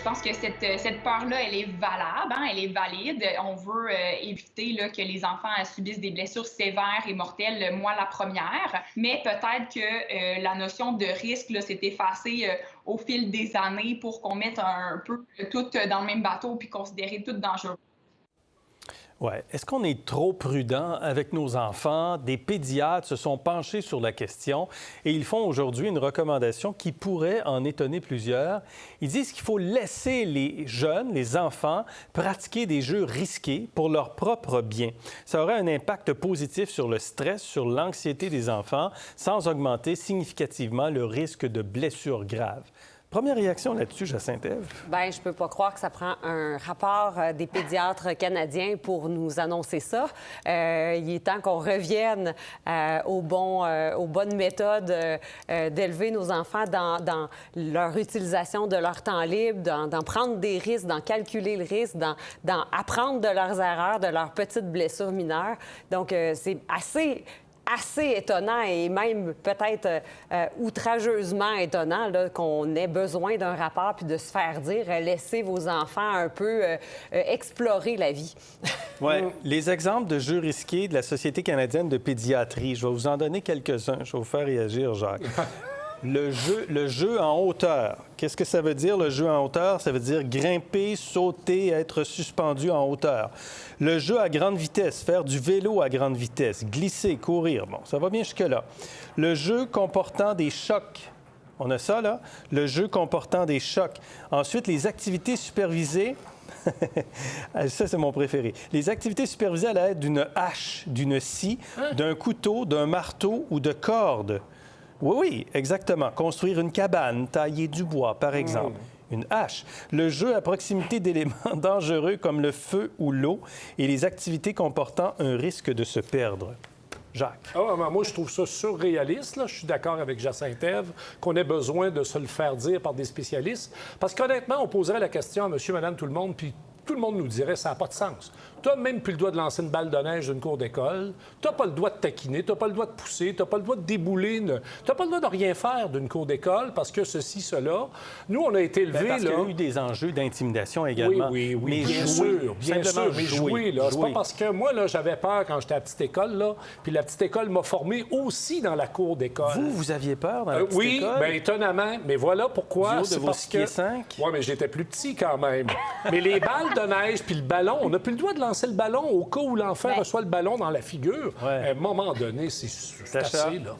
pense que cette peur-là, elle est valable, hein, elle est valide. On veut éviter là, que les enfants subissent des blessures sévères et mortelles, moi la première. Mais peut-être que la notion de risque là, s'est effacée au fil des années pour qu'on mette un peu tout dans le même bateau puis considérer tout dangereux. Oui. Est-ce qu'on est trop prudent avec nos enfants? Des pédiatres se sont penchés sur la question et ils font aujourd'hui une recommandation qui pourrait en étonner plusieurs. Ils disent qu'il faut laisser les jeunes, les enfants, pratiquer des jeux risqués pour leur propre bien. Ça aurait un impact positif sur le stress, sur l'anxiété des enfants, sans augmenter significativement le risque de blessures graves. Première réaction là-dessus, Jacinthe-Ève? Bien, je peux pas croire que ça prend un rapport des pédiatres canadiens pour nous annoncer ça. Il est temps qu'on revienne aux bonnes méthodes d'élever nos enfants dans leur utilisation de leur temps libre, d'en prendre des risques, d'en calculer le risque, d'en apprendre de leurs erreurs, de leurs petites blessures mineures. Donc, c'est assez étonnant et même peut-être outrageusement étonnant qu'on ait besoin d'un rapport puis de se faire dire laissez vos enfants un peu explorer la vie. Oui, les exemples de jeux risqués de la Société canadienne de pédiatrie, je vais vous en donner quelques-uns. Je vais vous faire réagir, Jacques. Le jeu en hauteur. Qu'est-ce que ça veut dire, le jeu en hauteur? Ça veut dire grimper, sauter, être suspendu en hauteur. Le jeu à grande vitesse, faire du vélo à grande vitesse, glisser, courir. Bon, ça va bien jusque-là. Le jeu comportant des chocs. On a ça, là? Le jeu comportant des chocs. Ensuite, les activités supervisées. Ça, c'est mon préféré. Les activités supervisées à l'aide d'une hache, d'une scie, d'un couteau, d'un marteau ou de cordes. Oui, exactement. Construire une cabane, tailler du bois, par exemple. Une hache. Le jeu à proximité d'éléments dangereux comme le feu ou l'eau et les activités comportant un risque de se perdre. Jacques. Moi, je trouve ça surréaliste. Là. Je suis d'accord avec Jacinthe-Ève qu'on ait besoin de se le faire dire par des spécialistes. Parce qu'honnêtement, on poserait la question à monsieur, madame, tout le monde, puis tout le monde nous dirait ça n'a pas de sens. Tu n'as même plus le droit de lancer une balle de neige d'une cour d'école. Tu n'as pas le droit de taquiner, tu n'as pas le droit de pousser, tu n'as pas le droit de débouler, tu n'as pas le droit de rien faire d'une cour d'école parce que ceci, cela. Nous, on a été élevés... Parce qu'il y a eu des enjeux d'intimidation également. Oui, mais bien sûr. Mais jouer, là. C'est pas parce que moi, là, j'avais peur quand j'étais à la petite école, là, puis la petite école m'a formé aussi dans la cour d'école. Vous aviez peur dans la petite école? Oui, bien étonnamment. Mais voilà pourquoi. Du haut de vos 6 pieds 5? Oui, mais j'étais plus petit quand même. Mais les balles de neige puis le ballon, on n'a plus le droit de lancer le ballon au cas où l'enfant reçoit le ballon dans la figure. Ouais. À un moment donné, c'est assez, là.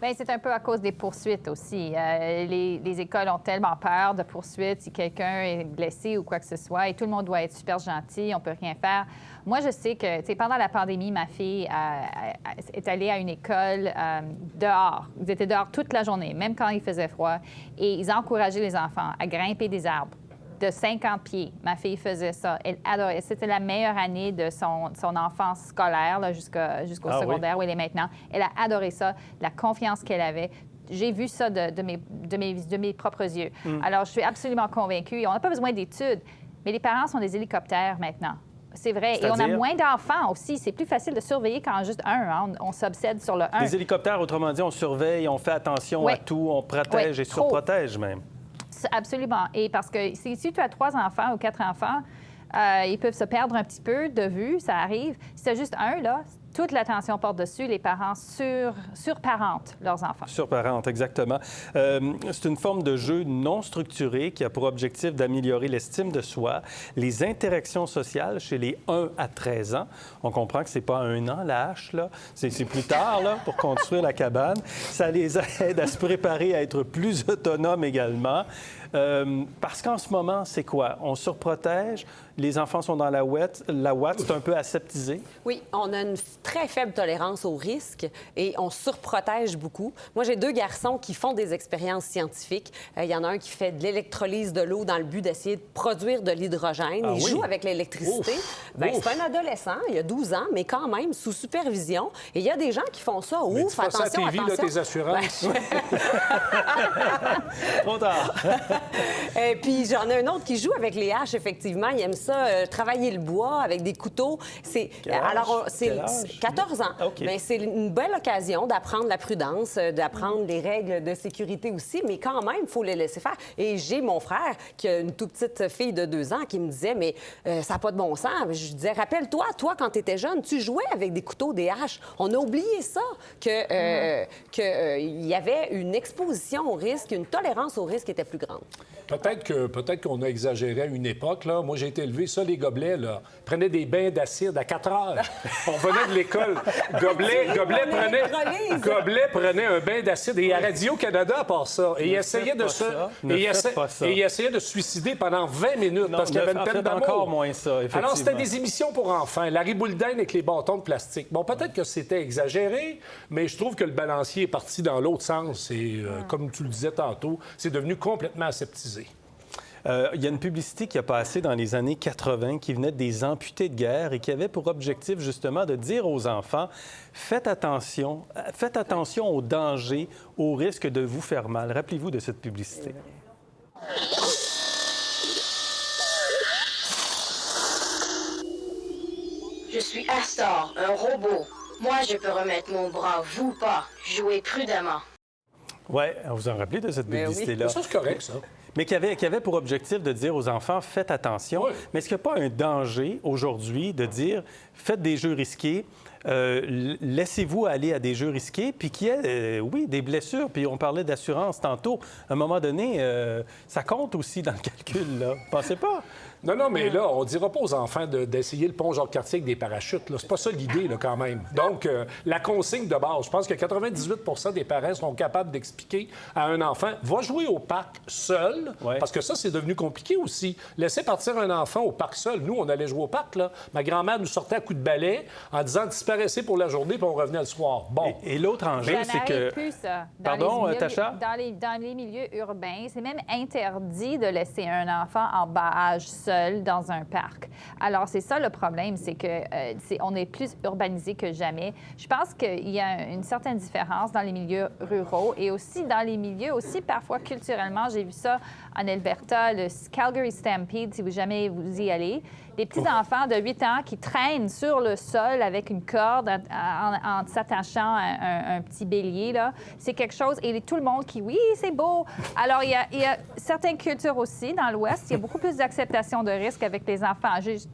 Bien, c'est un peu à cause des poursuites aussi. Les écoles ont tellement peur de poursuites si quelqu'un est blessé ou quoi que ce soit, et tout le monde doit être super gentil, on peut rien faire. Moi, je sais que, tu sais, pendant la pandémie, ma fille est allée à une école dehors. Ils étaient dehors toute la journée, même quand il faisait froid, et ils encourageaient les enfants à grimper des arbres de 50 pieds. Ma fille faisait ça. Elle adorait. C'était la meilleure année de son enfance scolaire jusqu'au secondaire où elle est maintenant. Elle a adoré ça, la confiance qu'elle avait. J'ai vu ça de mes propres yeux. Alors, je suis absolument convaincue. On n'a pas besoin d'études, mais les parents sont des hélicoptères maintenant. C'est vrai. Et on a moins d'enfants aussi. C'est plus facile de surveiller quand juste un. Hein? On s'obsède sur le un. Les hélicoptères, autrement dit, on surveille, on fait attention à tout, on protège et surprotège même. Absolument. Et parce que si tu as 3 enfants ou 4 enfants, ils peuvent se perdre un petit peu de vue, ça arrive. Si tu as juste un, là, toute l'attention porte dessus, les parents surparentent leurs enfants. Surparentent, exactement. C'est une forme de jeu non structuré qui a pour objectif d'améliorer l'estime de soi, les interactions sociales chez les 1 à 13 ans. On comprend que c'est pas 1 an, la hache, là. C'est plus tard, là, pour construire la cabane. Ça les aide à se préparer à être plus autonomes également. Parce qu'en ce moment, c'est quoi? On surprotège, les enfants sont dans la ouate, c'est un peu aseptisé. Oui, on a une très faible tolérance au risque et on surprotège beaucoup. Moi, j'ai 2 garçons qui font des expériences scientifiques. Il y en a un qui fait de l'électrolyse de l'eau dans le but d'essayer de produire de l'hydrogène. Il joue avec l'électricité. C'est un adolescent, il a 12 ans, mais quand même sous supervision. Et il y a des gens qui font ça. Mais tu fais ça à tes vies, là, tes assurances. Trop tard. Puis j'en ai un autre qui joue avec les haches, effectivement. Il aime ça, travailler le bois avec des couteaux. C'est 14 ans. OK. Mais c'est une belle occasion d'apprendre la prudence, d'apprendre les règles de sécurité aussi, mais quand même, il faut les laisser faire. Et j'ai mon frère, qui a une toute petite fille de 2 ans, qui me disait, mais ça n'a pas de bon sens. Je disais, rappelle-toi, toi, quand tu étais jeune, tu jouais avec des couteaux, des haches. On a oublié ça, qu'il y avait une exposition au risque, une tolérance au risque qui était plus grande. Peut-être qu'on a exagéré à une époque. Là. Moi, j'ai été élevé, ça, les gobelets, là, prenaient des bains d'acide à 4 heures. On venait de l'école. Gobelet prenait un bain d'acide. Et à Radio-Canada, à part ça, et il essayait de il essayait de se suicider pendant 20 minutes parce qu'il y avait une peine d'amour. Encore moins ça, effectivement. Alors, c'était des émissions pour enfants. Larry Boulden avec les bâtons de plastique. Bon, peut-être que c'était exagéré, mais je trouve que le balancier est parti dans l'autre sens. Et comme tu le disais tantôt, c'est devenu complètement aseptisé. Il y a une publicité qui a passé dans les années 80 qui venait des amputés de guerre et qui avait pour objectif justement de dire aux enfants faites attention aux dangers, au risque de vous faire mal. Rappelez-vous de cette publicité. Je suis Astor, un robot. Moi, je peux remettre mon bras, vous pas. Jouez prudemment. Oui, vous en rappelez de cette publicité-là? Oui. Ça, c'est correct, ça. Mais qui avait pour objectif de dire aux enfants, faites attention. Oui. Mais est-ce qu'il n'y a pas un danger aujourd'hui de dire, faites des jeux risqués, laissez-vous aller à des jeux risqués, puis qu'il y ait, oui, des blessures. Puis on parlait d'assurance tantôt. À un moment donné, ça compte aussi dans le calcul, là. Pensez pas? Non, mais là, on ne dira pas aux enfants d'essayer le pont Jacques-Cartier avec des parachutes. C'est pas ça l'idée, là, quand même. Donc, la consigne de base, je pense que 98 des parents sont capables d'expliquer à un enfant, va jouer au parc seul, parce que ça, c'est devenu compliqué aussi. Laisser partir un enfant au parc seul. Nous, on allait jouer au parc, là. Ma grand-mère nous sortait à coups de balai en disant disparaissez pour la journée, puis on revenait le soir. Bon. Et l'autre enjeu, c'est que... Plus, ça. Pardon, Tacha? Dans les milieux urbains, c'est même interdit de laisser un enfant en bas âge seul dans un parc. Alors, c'est ça le problème, c'est que on est plus urbanisé que jamais. Je pense qu'il y a une certaine différence dans les milieux ruraux et aussi dans les milieux, aussi parfois culturellement. J'ai vu ça en Alberta, le Calgary Stampede, si jamais vous y allez. Des petits-enfants de 8 ans qui traînent sur le sol avec une corde en s'attachant à un petit bélier, là. C'est quelque chose... Et tout le monde qui, oui, c'est beau. Alors, il y a certaines cultures aussi, dans l'Ouest, il y a beaucoup plus d'acceptation de risque avec les enfants.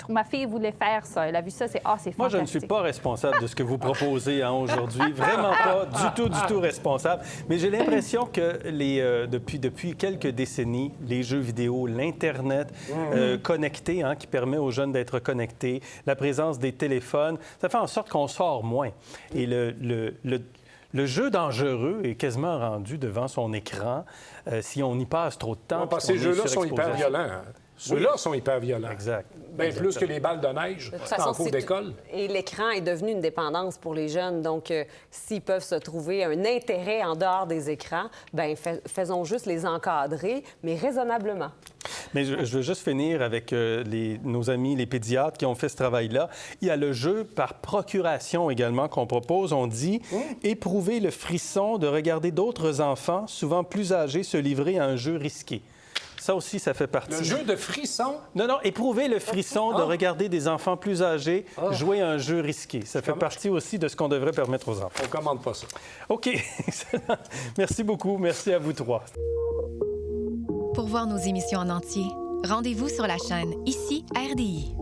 Ma fille voulait faire ça. Elle a vu ça, c'est fantastique. Moi, je ne suis pas responsable de ce que vous proposez aujourd'hui. Vraiment pas du tout responsable. Mais j'ai l'impression que depuis quelques décennies, les jeux vidéo, l'Internet connecté, qui permet aux jeunes d'être connectés, la présence des téléphones, ça fait en sorte qu'on sort moins. Et le jeu dangereux est quasiment rendu devant son écran si on y passe trop de temps. Parce que ces jeux-là sont hyper violents. Ceux-là sont hyper violents. Exact. Bien plus que les balles de neige en cours d'école. Et l'écran est devenu une dépendance pour les jeunes. Donc, s'ils peuvent se trouver un intérêt en dehors des écrans, bien, faisons juste les encadrer, mais raisonnablement. Mais je veux juste finir avec nos amis, les pédiatres qui ont fait ce travail-là. Il y a le jeu par procuration également qu'on propose. On dit éprouver le frisson de regarder d'autres enfants, souvent plus âgés, se livrer à un jeu risqué. Ça aussi, ça fait partie. Le jeu de frisson? Non, éprouver le frisson de regarder des enfants plus âgés jouer à un jeu risqué. Ça fait partie aussi de ce qu'on devrait permettre aux enfants. On commande pas ça. OK, excellent. Merci beaucoup. Merci à vous trois. Pour voir nos émissions en entier, rendez-vous sur la chaîne Ici RDI.